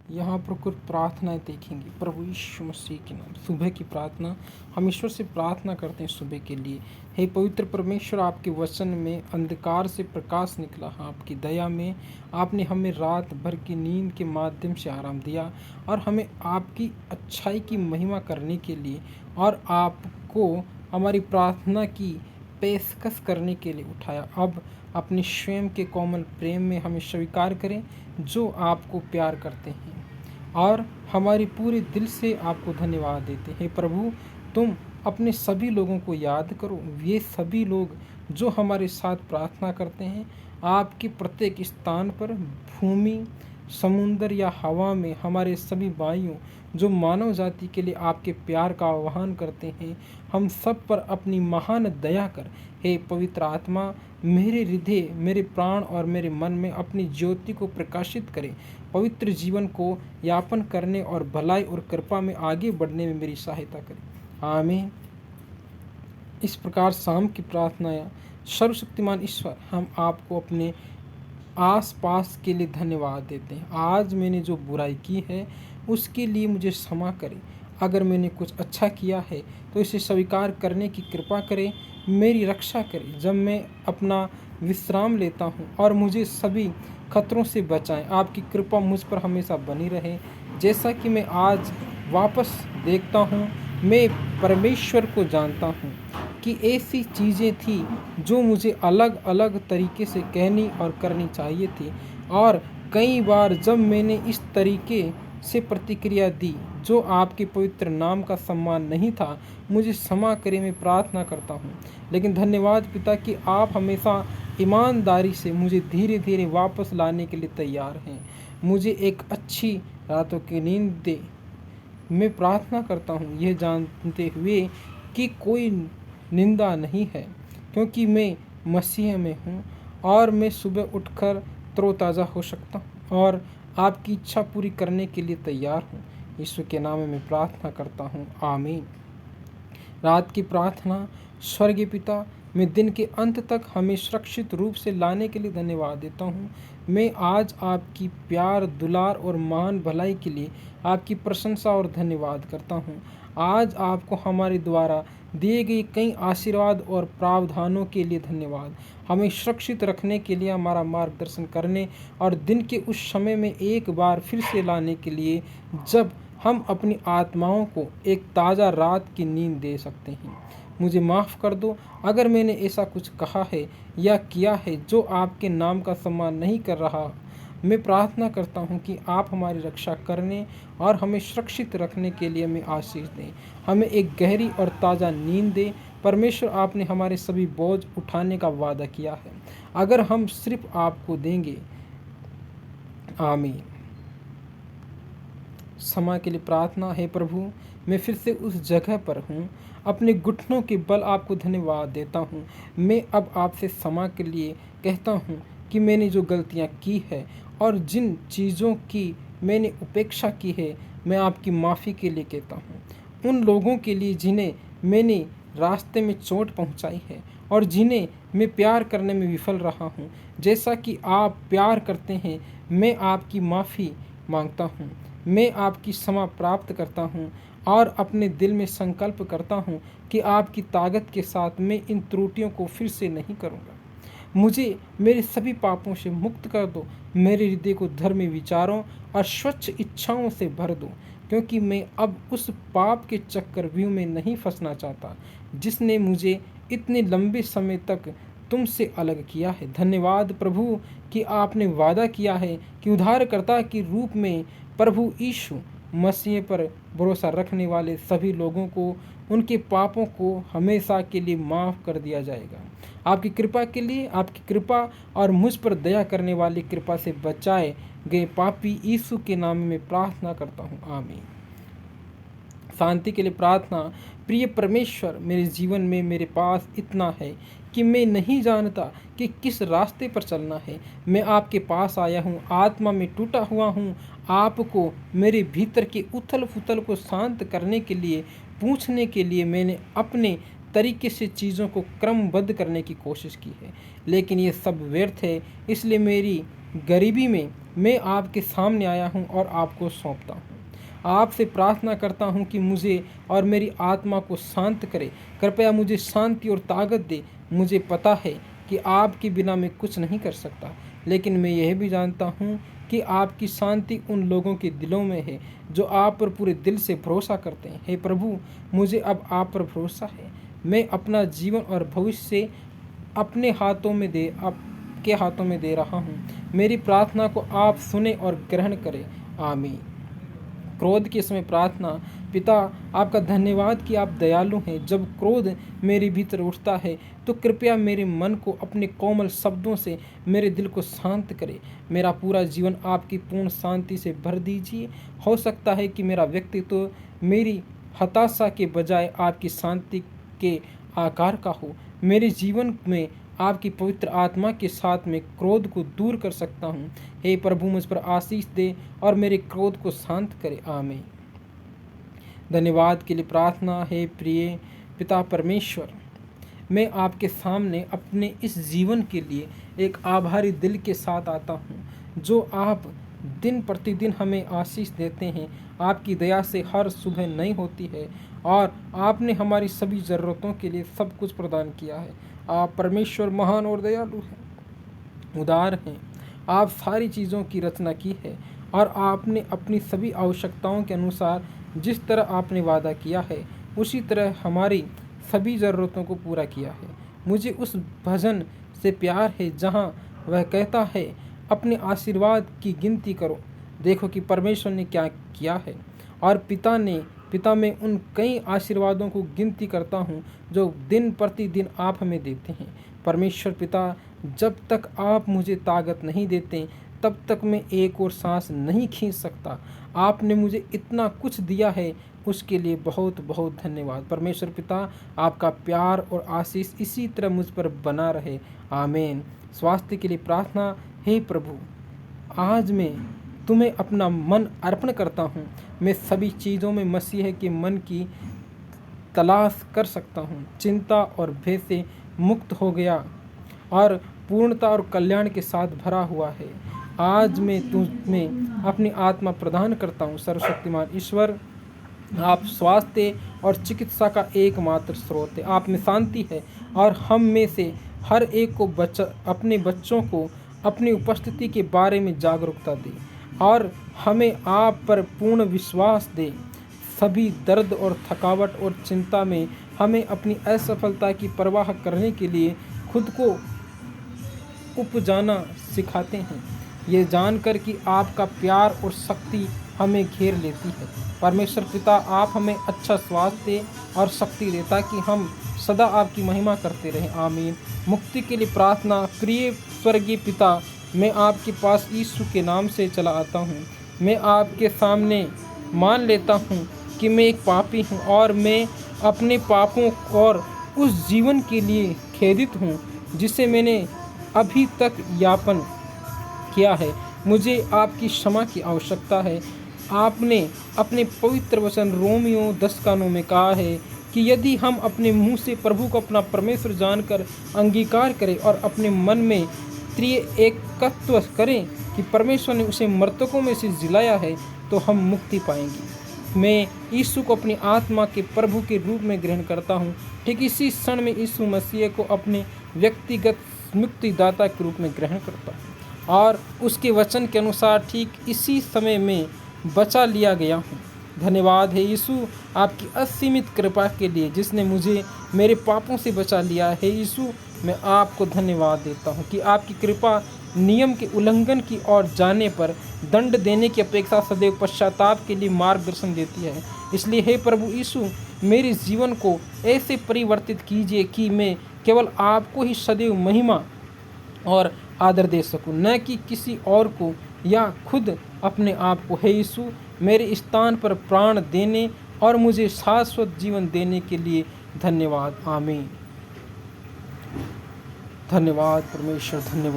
यहाँ पर कुछ प्रार्थनाएं देखेंगे प्रभु यीशु मसीह के नाम। सुबह की प्रार्थना, हम ईश्वर से प्रार्थना करते हैं सुबह के लिए। हे पवित्र परमेश्वर, आपके वचन में अंधकार से प्रकाश निकला। आपकी दया में आपने हमें रात भर की नींद के माध्यम से आराम दिया और हमें आपकी अच्छाई की महिमा करने के लिए और आपको हमारी प्रार्थना की पेशकश करने के लिए उठाया। अब अपने स्वयं के कोमल प्रेम में हमें स्वीकार करें जो आपको प्यार करते हैं और हमारे पूरे दिल से आपको धन्यवाद देते हैं। प्रभु, तुम अपने सभी लोगों को याद करो, ये सभी लोग जो हमारे साथ प्रार्थना करते हैं। आपके प्रत्येक स्थान पर, भूमि, समुंदर या हवा में हमारे सभी भाइयों जो मानव जाति के लिए आपके प्यार का आह्वान करते हैं, हम सब पर अपनी महान दया कर। हे पवित्र आत्मा, मेरे हृदय, मेरे प्राण और मेरे मन में अपनी ज्योति को प्रकाशित करें। पवित्र जीवन को यापन करने और भलाई और कृपा में आगे बढ़ने में मेरी सहायता करें। आमीन। इस प्रकार शाम की प्रार्थनाएं। सर्वशक्तिमान ईश्वर, हम आपको अपने आस पास के लिए धन्यवाद देते हैं। आज मैंने जो बुराई की है उसके लिए मुझे क्षमा करें। अगर मैंने कुछ अच्छा किया है तो इसे स्वीकार करने की कृपा करें। मेरी रक्षा करें जब मैं अपना विश्राम लेता हूँ और मुझे सभी खतरों से बचाएं। आपकी कृपा मुझ पर हमेशा बनी रहे। जैसा कि मैं आज वापस देखता हूँ, मैं परमेश्वर को जानता हूँ कि ऐसी चीज़ें थी जो मुझे अलग अलग तरीके से कहनी और करनी चाहिए थी, और कई बार जब मैंने इस तरीके से प्रतिक्रिया दी जो आपके पवित्र नाम का सम्मान नहीं था, मुझे क्षमा करें। मैं प्रार्थना करता हूँ, लेकिन धन्यवाद पिता कि आप हमेशा ईमानदारी से मुझे धीरे धीरे वापस लाने के लिए तैयार हैं। मुझे एक अच्छी रातों की नींद दे। मैं प्रार्थना करता हूँ यह जानते हुए कि कोई निंदा नहीं है, क्योंकि मैं मसीह में हूँ और मैं सुबह उठकर तरोताज़ा हो सकता हूँ और आपकी इच्छा पूरी करने के लिए तैयार हूँ। यीशु के नाम में मैं प्रार्थना करता हूँ, आमीन। रात की प्रार्थना। स्वर्गीय पिता, मैं दिन के अंत तक हमें सुरक्षित रूप से लाने के लिए धन्यवाद देता हूँ। मैं आज आपकी प्यार, दुलार और महान भलाई के लिए आपकी प्रशंसा और धन्यवाद करता हूँ। आज आपको हमारे द्वारा दिए गए कई आशीर्वाद और प्रावधानों के लिए धन्यवाद। हमें सुरक्षित रखने के लिए, हमारा मार्गदर्शन करने और दिन के उस समय में एक बार फिर से लाने के लिए जब हम अपनी आत्माओं को एक ताज़ा रात की नींद दे सकते हैं। मुझे माफ़ कर दो अगर मैंने ऐसा कुछ कहा है या किया है जो आपके नाम का सम्मान नहीं कर रहा। मैं प्रार्थना करता हूँ कि आप हमारी रक्षा करने और हमें सुरक्षित रखने के लिए हमें आशीष दें। हमें एक गहरी और ताज़ा नींद दें। परमेश्वर, आपने हमारे सभी बोझ उठाने का वादा किया है अगर हम सिर्फ आपको देंगे। आमीन। क्षमा के लिए प्रार्थना। है प्रभु, मैं फिर से उस जगह पर हूँ, अपने घुटनों के बल आपको धन्यवाद देता हूँ। मैं अब आपसे क्षमा के लिए कहता हूँ कि मैंने जो गलतियाँ की है और जिन चीज़ों की मैंने उपेक्षा की है, मैं आपकी माफ़ी के लिए कहता हूँ। उन लोगों के लिए जिन्हें मैंने रास्ते में चोट पहुँचाई है और जिन्हें मैं प्यार करने में विफल रहा हूँ, जैसा कि आप प्यार करते हैं, मैं आपकी माफ़ी मांगता हूँ। मैं आपकी क्षमा प्राप्त करता हूँ और अपने दिल में संकल्प करता हूँ कि आपकी ताकत के साथ मैं इन त्रुटियों को फिर से नहीं करूँगा। मुझे मेरे सभी पापों से मुक्त कर दो। मेरे हृदय को धर्मी विचारों और स्वच्छ इच्छाओं से भर दो, क्योंकि मैं अब उस पाप के चक्रव्यूह में नहीं फंसना चाहता जिसने मुझे इतने लंबे समय तक तुमसे अलग किया है। धन्यवाद प्रभु कि आपने वादा किया है कि उद्धारकर्ता के रूप में प्रभु यीशु मसीह पर भरोसा रखने वाले सभी लोगों को उनके पापों को हमेशा के लिए माफ़ कर दिया जाएगा। आपकी कृपा के लिए, आपकी कृपा और मुझ पर दया करने वाली कृपा से बचाए गए पापी यीशु के नाम में प्रार्थना करता हूँ, आमीन। शांति के लिए प्रार्थना। प्रिय परमेश्वर, मेरे जीवन में मेरे पास इतना है कि मैं नहीं जानता कि किस रास्ते पर चलना है। मैं आपके पास आया हूँ, आत्मा में टूटा हुआ हूँ। आपको मेरे भीतर के उथल पुथल को शांत करने के लिए, पूछने के लिए मैंने अपने तरीके से चीज़ों को क्रमबद्ध करने की कोशिश की है, लेकिन ये सब व्यर्थ है। इसलिए मेरी गरीबी में मैं आपके सामने आया हूँ और आपको सौंपता हूँ। आपसे प्रार्थना करता हूँ कि मुझे और मेरी आत्मा को शांत करे। कृपया मुझे शांति और ताकत दे। मुझे पता है कि आपके बिना मैं कुछ नहीं कर सकता, लेकिन मैं यह भी जानता हूँ कि आपकी शांति उन लोगों के दिलों में है जो आप पर पूरे दिल से भरोसा करते हैं। हे प्रभु, मुझे अब आप पर भरोसा है। मैं अपना जीवन और भविष्य अपने हाथों में दे आपके हाथों में दे रहा हूँ। मेरी प्रार्थना को आप सुने और ग्रहण करें। आमीन। क्रोध के समय प्रार्थना। पिता, आपका धन्यवाद कि आप दयालु हैं। जब क्रोध मेरे भीतर उठता है तो कृपया मेरे मन को अपने कोमल शब्दों से मेरे दिल को शांत करें। मेरा पूरा जीवन आपकी पूर्ण शांति से भर दीजिए। हो सकता है कि मेरा व्यक्तित्व मेरी हताशा के बजाय आपकी शांति के आकार का हो। मेरे जीवन में आपकी पवित्र आत्मा के साथ में क्रोध को दूर कर सकता हूँ। हे प्रभु, मुझ पर आशीष दे और मेरे क्रोध को शांत करे। आमीन। धन्यवाद के लिए प्रार्थना। हे प्रिय पिता परमेश्वर, मैं आपके सामने अपने इस जीवन के लिए एक आभारी दिल के साथ आता हूँ, जो आप दिन प्रतिदिन हमें आशीष देते हैं। आपकी दया से हर सुबह नई होती है और आपने हमारी सभी ज़रूरतों के लिए सब कुछ प्रदान किया है। आप परमेश्वर महान और दयालु हैं, उदार हैं। आप सारी चीज़ों की रचना की है और आपने अपनी सभी आवश्यकताओं के अनुसार जिस तरह आपने वादा किया है उसी तरह हमारी सभी ज़रूरतों को पूरा किया है। मुझे उस भजन से प्यार है जहाँ वह कहता है, अपने आशीर्वाद की गिनती करो, देखो कि परमेश्वर ने क्या किया है। और पिता मैं उन कई आशीर्वादों को गिनती करता हूँ जो दिन प्रतिदिन आप हमें देते हैं। परमेश्वर पिता, जब तक आप मुझे ताकत नहीं देते तब तक मैं एक और सांस नहीं खींच सकता। आपने मुझे इतना कुछ दिया है, उसके लिए बहुत बहुत धन्यवाद। परमेश्वर पिता, आपका प्यार और आशीष इसी तरह मुझ पर बना रहे। आमीन। स्वास्थ्य के लिए प्रार्थना। हे प्रभु, आज मैं तुम्हें अपना मन अर्पण करता हूँ। मैं सभी चीज़ों में मसीह के मन की तलाश कर सकता हूँ। चिंता और भय से मुक्त हो गया और पूर्णता और कल्याण के साथ भरा हुआ है। आज मैं तुम्हें अपनी आत्मा प्रदान करता हूँ। सर्वशक्तिमान ईश्वर, आप स्वास्थ्य और चिकित्सा का एकमात्र स्रोत है। आप में शांति है और हम में से हर एक को अपने बच्चों को अपनी उपस्थिति के बारे में जागरूकता दे और हमें आप पर पूर्ण विश्वास दे। सभी दर्द और थकावट और चिंता में हमें अपनी असफलता की परवाह करने के लिए खुद को उपजाना सिखाते हैं, ये जानकर कि आपका प्यार और शक्ति हमें घेर लेती है। परमेश्वर पिता, आप हमें अच्छा स्वास्थ्य और शक्ति दे ताकि हम सदा आपकी महिमा करते रहें। आमीन। मुक्ति के लिए प्रार्थना। प्रिय स्वर्गीय पिता, मैं आपके पास यीशु के नाम से चला आता हूँ। मैं आपके सामने मान लेता हूँ कि मैं एक पापी हूँ और मैं अपने पापों और उस जीवन के लिए खेदित हूँ जिसे मैंने अभी तक यापन किया है। मुझे आपकी क्षमा की आवश्यकता है। आपने अपने पवित्र वचन रोमियो 10:9 में कहा है कि यदि हम अपने मुंह से प्रभु को अपना परमेश्वर जानकर अंगीकार करें और अपने मन में त्रिएकत्व करें कि परमेश्वर ने उसे मृतकों में से जिलाया है, तो हम मुक्ति पाएंगे। मैं यीशु को अपनी आत्मा के प्रभु के रूप में ग्रहण करता हूँ। ठीक इसी क्षण में यीशु मसीह को अपने व्यक्तिगत मुक्तिदाता के रूप में ग्रहण करता हूँ और उसके वचन के अनुसार ठीक इसी समय में बचा लिया गया हूँ। धन्यवाद है यीशु, आपकी असीमित कृपा के लिए जिसने मुझे मेरे पापों से बचा लिया है। यीशु, मैं आपको धन्यवाद देता हूँ कि आपकी कृपा नियम के उल्लंघन की ओर जाने पर दंड देने की अपेक्षा सदैव पश्चाताप के लिए मार्गदर्शन देती है। इसलिए हे प्रभु यीशु, मेरे जीवन को ऐसे परिवर्तित कीजिए कि मैं केवल आपको ही सदैव महिमा और आदर दे सकूं, न कि किसी और को या खुद अपने आप को। हे यीशु, मेरे स्थान पर प्राण देने और मुझे शाश्वत जीवन देने के लिए धन्यवाद। आमीन। धन्यवाद परमेश्वर, धन्यवाद।